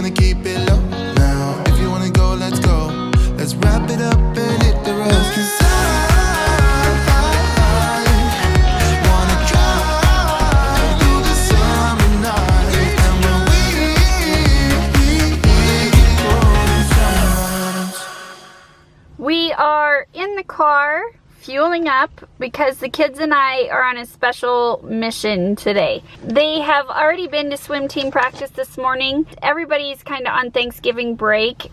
gonna keep it low now. If you wanna go, let's go. Let's wrap it up and hit the road. 'Cause I wanna drive through the summer night. And when we are in the car fueling up because the kids and I are on a special mission today. They have already been to swim team practice this morning. Everybody's kind of on Thanksgiving break,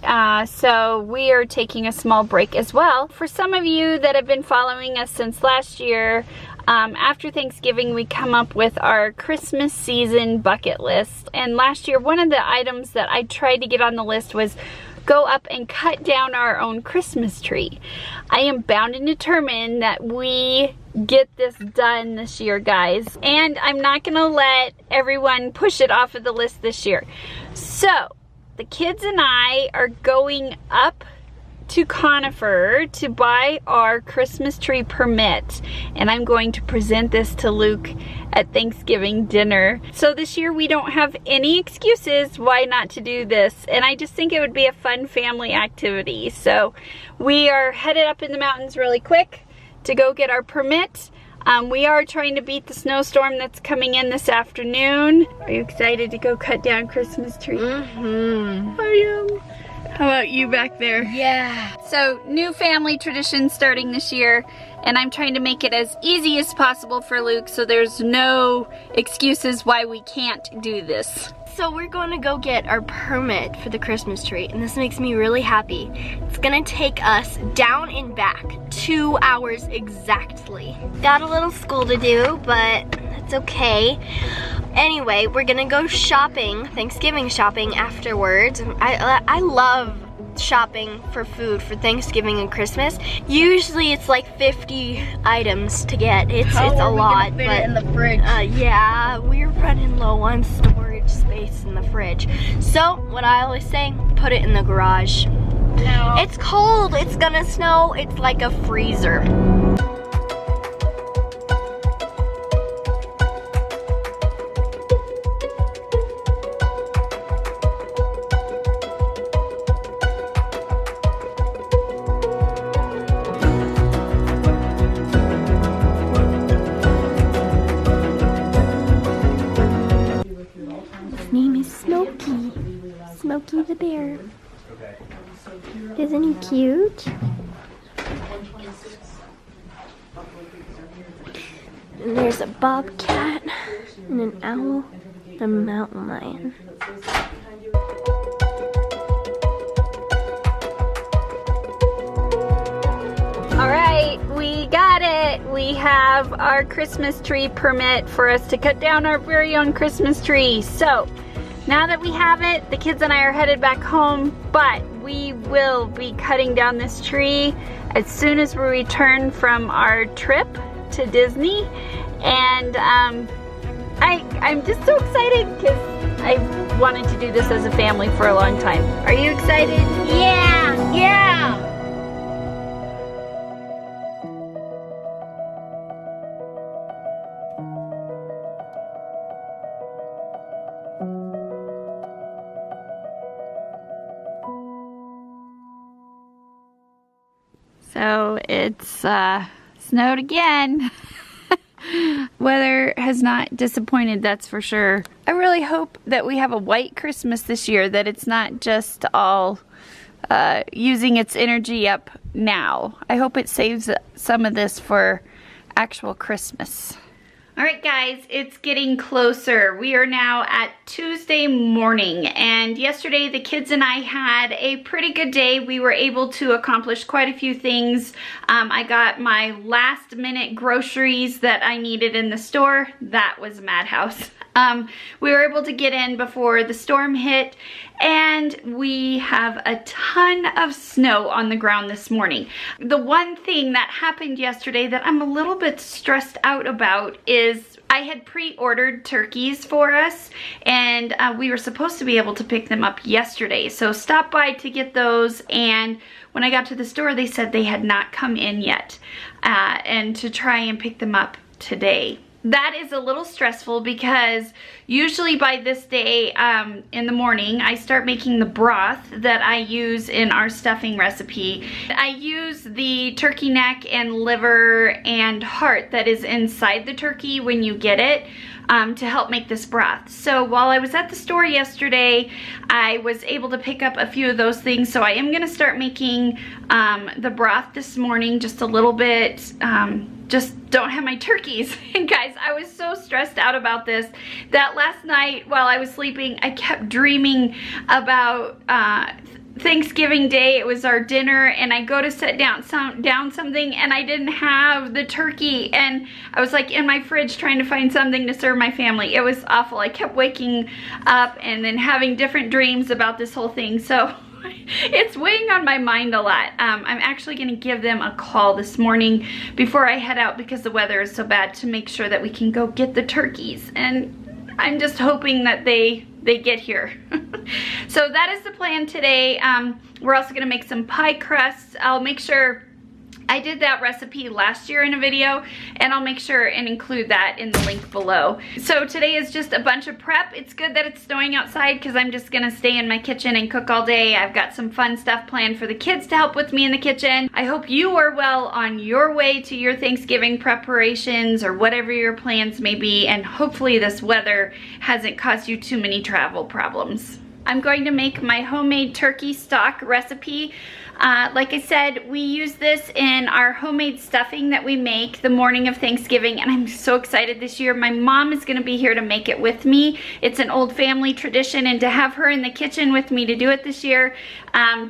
so we are taking a small break as well. For some of you that have been following us since last year, after Thanksgiving we come up with our Christmas season bucket list. And last year one of the items that I tried to get on the list was go up and cut down our own Christmas tree. I am bound and determined that we get this done this year, guys. And I'm not gonna let everyone push it off of the list this year. So, the kids and I are going up to Conifer to buy our Christmas tree permit, and I'm going to present this to Luke at Thanksgiving dinner. So this year we don't have any excuses why not to do this, and I just think it would be a fun family activity. So we are headed up in the mountains really quick to go get our permit. We are trying to beat the snowstorm that's coming in this afternoon. Are you excited to go cut down Christmas tree? Mm-hmm. I am. How about you back there? Yeah. So, new family tradition starting this year, and I'm trying to make it as easy as possible for Luke so there's no excuses why we can't do this. So we're going to go get our permit for the Christmas tree, and this makes me really happy. It's gonna take us down and back 2 hours exactly. Got a little school to do, but that's okay. Anyway, we're gonna go shopping, Thanksgiving shopping afterwards. I love shopping for food for Thanksgiving and Christmas. Usually it's like 50 items to get. It's a lot, fit but it in the fridge? Yeah, we're running low on storage space in the fridge. So what I always say, put it in the garage. No. It's cold, it's gonna snow, it's like a freezer. His name is Smokey. Smokey the bear. Isn't he cute? And there's a bobcat and an owl, a mountain lion. Alright, we got it. We have our Christmas tree permit for us to cut down our very own Christmas tree. So, now that we have it, the kids and I are headed back home, but we will be cutting down this tree as soon as we return from our trip to Disney. And I'm just so excited because I've wanted to do this as a family for a long time. Are you excited? Yeah! Yeah! So it's snowed again. Weather has not disappointed, that's for sure. I really hope that we have a white Christmas this year, that it's not just all using its energy up now. I hope it saves some of this for actual Christmas. Alright guys, it's getting closer. We are now at Tuesday morning, and yesterday the kids and I had a pretty good day. We were able to accomplish quite a few things. I got my last minute groceries that I needed in the store. That was a madhouse. We were able to get in before the storm hit, and we have a ton of snow on the ground this morning. The one thing that happened yesterday that I'm a little bit stressed out about is I had pre-ordered turkeys for us, and we were supposed to be able to pick them up yesterday. So stopped by to get those, and when I got to the store they said they had not come in yet, and to try and pick them up today. that is a little stressful because usually by this day in the morning, I start making the broth that I use in our stuffing recipe. I use the turkey neck and liver and heart that is inside the turkey when you get it to help make this broth. So while I was at the store yesterday, I was able to pick up a few of those things. So I am gonna start making the broth this morning, just a little bit. Just don't have my turkeys. And guys, I was so stressed out about this that last night while I was sleeping, I kept dreaming about Thanksgiving Day. It was our dinner and I go to set down something and I didn't have the turkey, and I was like in my fridge trying to find something to serve my family. It was awful. I kept waking up and then having different dreams about this whole thing. So it's weighing on my mind a lot. I'm actually gonna give them a call this morning before I head out because the weather is so bad, to make sure that we can go get the turkeys. And I'm just hoping that they get here. So that is the plan today. We're also gonna make some pie crusts. I'll make sure I did that recipe last year in a video, and I'll make sure and include that in the link below. So today is just a bunch of prep. It's good that it's snowing outside because I'm just gonna stay in my kitchen and cook all day. I've got some fun stuff planned for the kids to help with me in the kitchen. I hope you are well on your way to your Thanksgiving preparations or whatever your plans may be, and hopefully this weather hasn't caused you too many travel problems. I'm going to make my homemade turkey stock recipe. Like I said, we use this in our homemade stuffing that we make the morning of Thanksgiving, and I'm so excited this year. My mom is gonna be here to make it with me. It's an old family tradition, and to have her in the kitchen with me to do it this year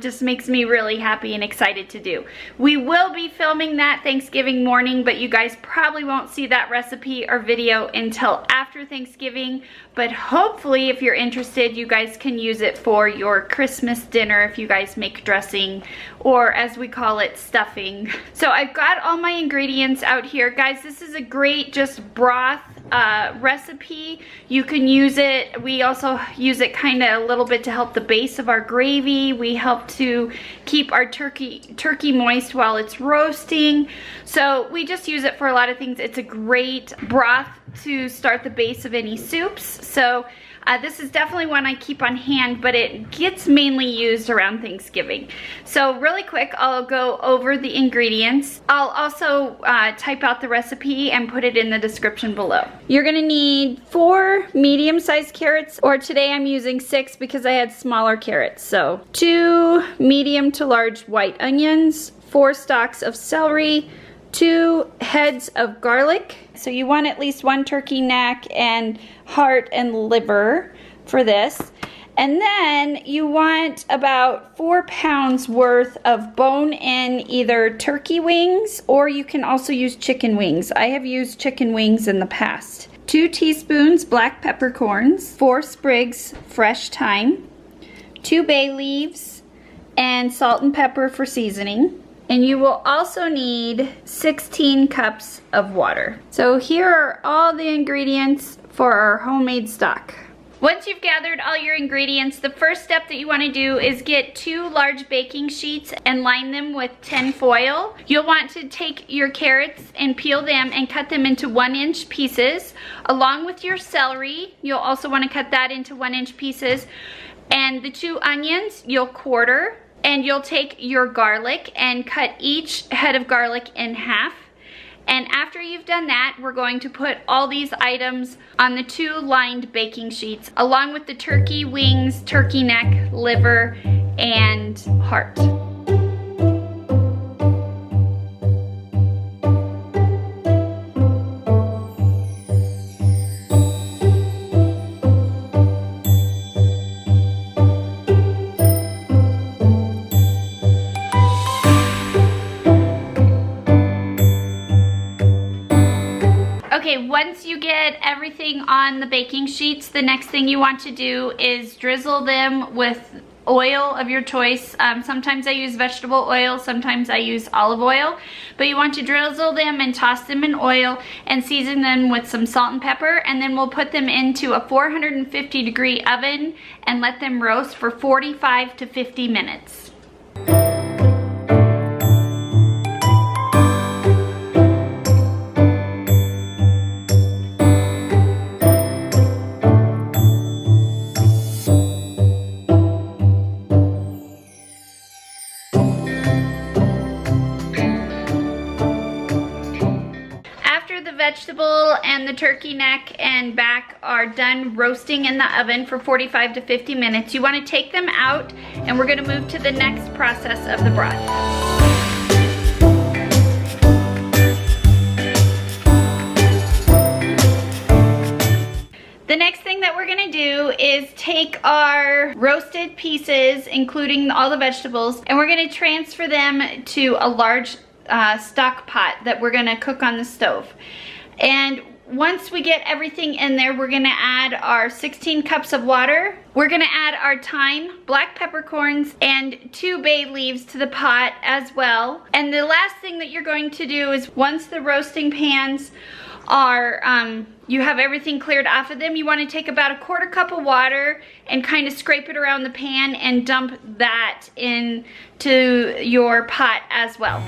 just makes me really happy and excited to do. We will be filming that Thanksgiving morning, but you guys probably won't see that recipe or video until after Thanksgiving. But hopefully, if you're interested, you guys can use it for your Christmas dinner if you guys make dressing, or as we call it, stuffing. So I've got all my ingredients out here. Guys, this is a great just broth recipe. You can use it. We also use it kind of a little bit to help the base of our gravy. We help to keep our turkey moist while it's roasting. So we just use it for a lot of things. It's a great broth to start the base of any soups. So this is definitely one I keep on hand, but it gets mainly used around Thanksgiving. So really quick, I'll go over the ingredients. I'll also type out the recipe and put it in the description below. You're gonna need 4 medium-sized carrots, or today I'm using 6 because I had smaller carrots. So 2 medium to large white onions, 4 stalks of celery, 2 heads of garlic. So you want at least 1 turkey neck and heart and liver for this. And then you want about 4 pounds worth of bone-in either turkey wings, or you can also use chicken wings. I have used chicken wings in the past. 2 teaspoons black peppercorns, 4 sprigs fresh thyme, 2 bay leaves, and salt and pepper for seasoning. And you will also need 16 cups of water. So here are all the ingredients for our homemade stock. Once you've gathered all your ingredients, the first step that you want to do is get 2 large baking sheets and line them with tin foil. You'll want to take your carrots and peel them and cut them into 1-inch pieces. Along with your celery, you'll also want to cut that into 1-inch pieces. And the 2 onions, you'll quarter. And you'll take your garlic and cut each head of garlic in half. And after you've done that, we're going to put all these items on the 2 lined baking sheets, along with the turkey wings, turkey neck, liver, and heart. Okay, once you get everything on the baking sheets, the next thing you want to do is drizzle them with oil of your choice. Sometimes I use vegetable oil, sometimes I use olive oil, but you want to drizzle them and toss them in oil and season them with some salt and pepper, and then we'll put them into a 450-degree oven and let them roast for 45 to 50 minutes. the turkey neck and back are done roasting in the oven for 45 to 50 minutes. You want to take them out, and we're going to move to the next process of the broth. The next thing that we're gonna do is take our roasted pieces, including all the vegetables, and we're gonna transfer them to a large stock pot that we're gonna cook on the stove. And once we get everything in there, we're gonna add our 16 cups of water. We're gonna add our thyme, black peppercorns, and 2 bay leaves to the pot as well. And the last thing that you're going to do is, once the roasting pans are, you have everything cleared off of them, you want to take about a 1/4 cup of water and kind of scrape it around the pan and dump that into your pot as well.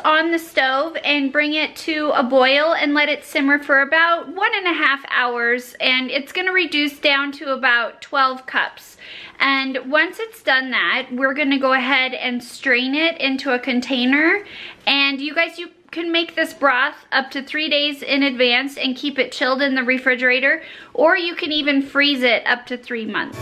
On the stove and bring it to a boil and let it simmer for about 1.5 hours, and it's going to reduce down to about 12 cups. And once it's done that, we're going to go ahead and strain it into a container. And you guys, you can make this broth up to 3 days in advance and keep it chilled in the refrigerator, or you can even freeze it up to 3 months.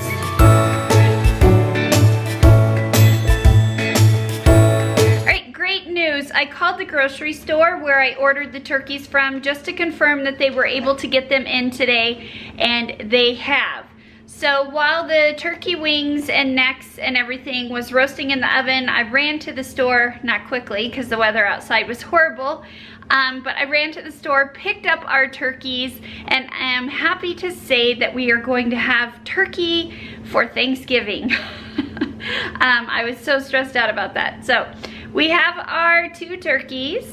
News. I called the grocery store where I ordered the turkeys from just to confirm that they were able to get them in today, and they have. So while the turkey wings and necks and everything was roasting in the oven, I ran to the store, not quickly because the weather outside was horrible, but I ran to the store, picked up our turkeys, and I am happy to say that we are going to have turkey for Thanksgiving. I was so stressed out about that. So we have our 2 turkeys.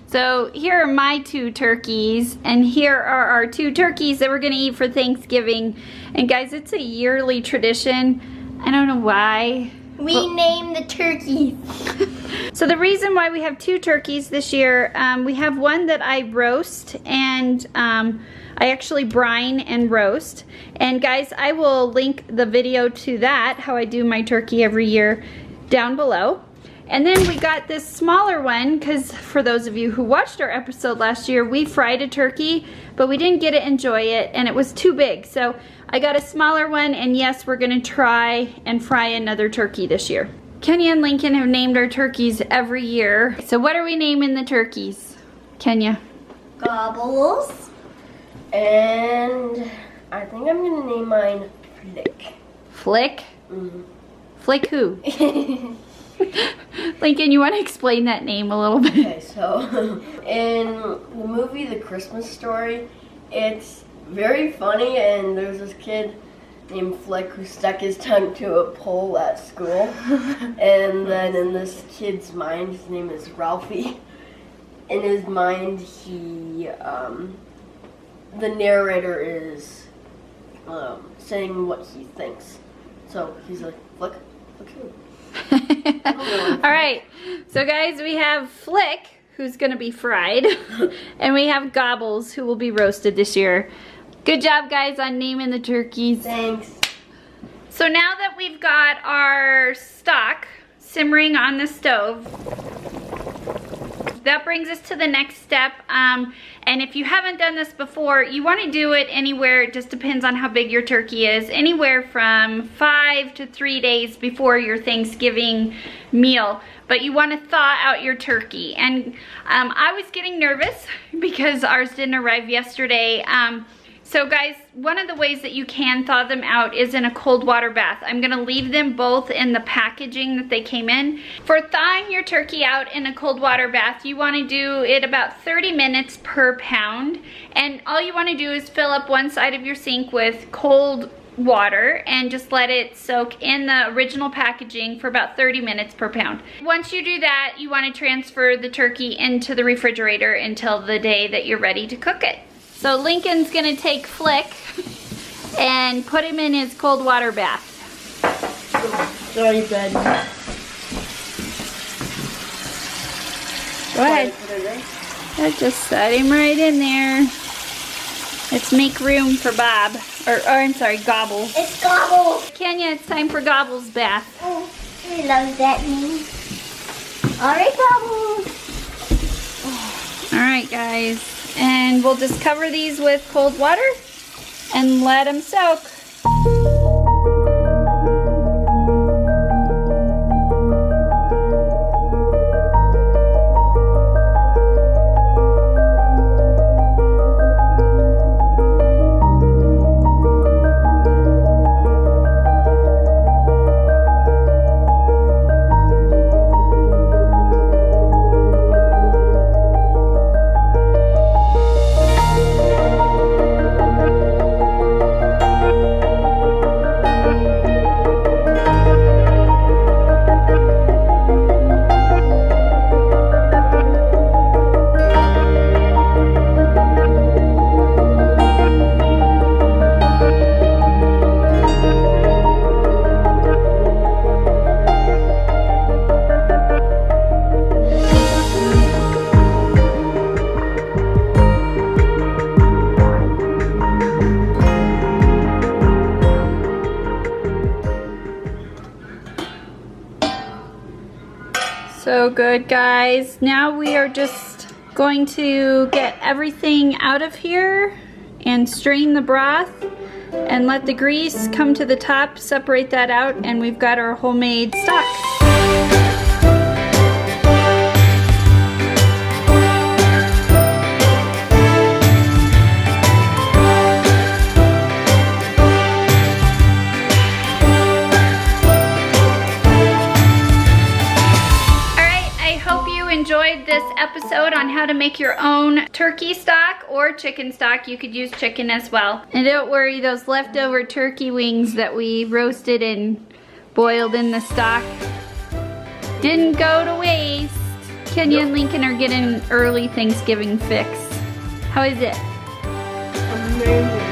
So here are my 2 turkeys, and here are our 2 turkeys that we're gonna eat for Thanksgiving. And guys, it's a yearly tradition. I don't know why. We name the turkeys. So the reason why we have 2 turkeys this year, we have one that I roast, and I actually brine and roast. And guys, I will link the video to that, how I do my turkey every year, down below. And then we got this smaller one, because for those of you who watched our episode last year, we fried a turkey, but we didn't get to enjoy it, and it was too big. So I got a smaller one, and yes, we're gonna try and fry another turkey this year. Kenya and Lincoln have named our turkeys every year. So what are we naming the turkeys, Kenya? Gobbles. And I think I'm gonna name mine Flick. Flick? Mm-hmm. Flick who? Lincoln, you want to explain that name a little bit? Okay, so in the movie The Christmas Story, it's very funny, and there's this kid named Flick who stuck his tongue to a pole at school. And then in this kid's mind, his name is Ralphie. In his mind, he, the narrator is saying what he thinks. So he's like, Flick, Flick who? All right, so guys, we have Flick, who's gonna be fried, and we have Gobbles, who will be roasted this year. Good job, guys, on naming the turkeys. Thanks. So now that we've got our stock simmering on the stove, that brings us to the next step. And if you haven't done this before, you want to do it anywhere, it just depends on how big your turkey is, anywhere from 5 to 3 days before your Thanksgiving meal. But you want to thaw out your turkey. And I was getting nervous because ours didn't arrive yesterday. So guys, one of the ways that you can thaw them out is in a cold water bath. I'm gonna leave them both in the packaging that they came in. For thawing your turkey out in a cold water bath, you wanna do it about 30 minutes per pound. And all you wanna do is fill up one side of your sink with cold water and just let it soak in the original packaging for about 30 minutes per pound. Once you do that, you wanna transfer the turkey into the refrigerator until the day that you're ready to cook it. So Lincoln's gonna take Flick and put him in his cold water bath. Sorry, bud. Go ahead. That just set him right in there. Let's make room for Bob. Or I'm sorry, Gobble. It's Gobble. Kenya, it's time for Gobble's bath. Oh, I love that name. All right, Gobble. All right, guys. And we'll just cover these with cold water and let them soak. So good, guys. Now we are just going to get everything out of here and strain the broth and let the grease come to the top, separate that out, and we've got our homemade stock. Enjoyed this episode on how to make your own turkey stock or chicken stock. You could use chicken as well. And don't worry, those leftover turkey wings that we roasted and boiled in the stock didn't go to waste. Kenya and Lincoln are getting an early Thanksgiving fix. How is it? Amazing.